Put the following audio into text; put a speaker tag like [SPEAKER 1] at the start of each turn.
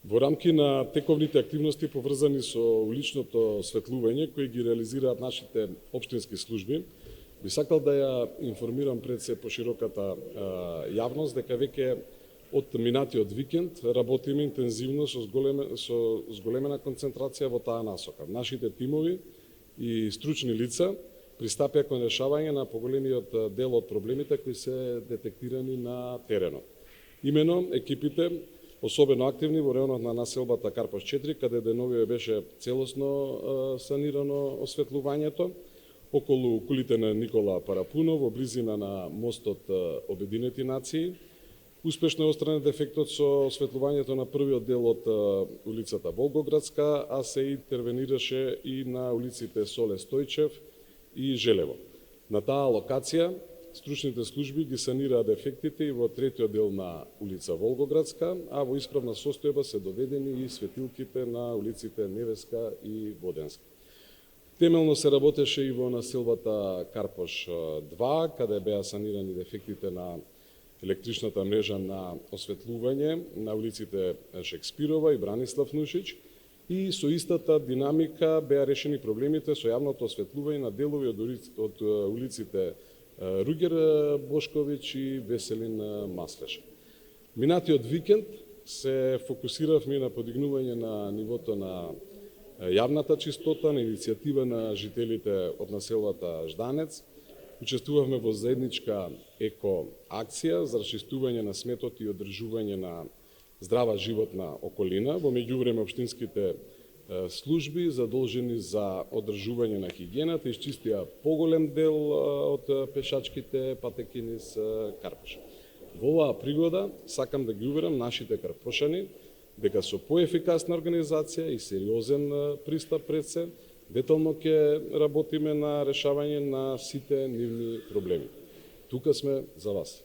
[SPEAKER 1] Во рамки на тековните активности поврзани со уличното светлување кои ги реализираат нашите општински служби, би сакал да ја информирам пред се пошироката јавност дека веќе од минатиот викенд работиме интензивно со зголемена концентрација во таа насока. Нашите тимови и стручни лица пристапија кон решавање на поголемиот дел од проблемите кои се детектирани на теренот. Имено екипите особено активни во районот на населбата Карпош 4, каде деновиве беше целосно санирано осветлувањето, околу кулите на Никола Парапунов, во близина на мостот Обединети нации. Успешно е отстранет дефектот со осветлувањето на првиот дел од улицата Волгоградска, а се интервенираше и на улиците Соле Стојчев и Желево. На таа локација стручните служби ги санираа дефектите и во третиот дел на улица Волгоградска, а во исправна состојба се доведени и светилките на улиците Невеска и Воденска. Темелно се работеше и во населбата Карпош 2, каде беа санирани дефектите на електричната мрежа на осветлување на улиците Шекспирова и Бранислав Нушич, и со истата динамика беа решени проблемите со јавното осветлување на делови од улиците Ругер Бошковиќ и Веселин Маслеш. Минатиот викенд се фокусиравме на подигнување на нивото на јавната чистота, на иницијатива на жителите од населбата Жданец. Учествувавме во заедничка еко акција за расчистување на сметот и одржување на здрава животна околина. Во меѓувреме општинските служби задолжени за одржување на хигиената исчистија поголем дел од пешачките патеки низ Карпош. Во оваа пригода сакам да ги уверам нашите карпошани дека со поефикасна организација и сериозен пристап пред се, детално ќе работиме на решавање на сите нивни проблеми. Тука сме за вас.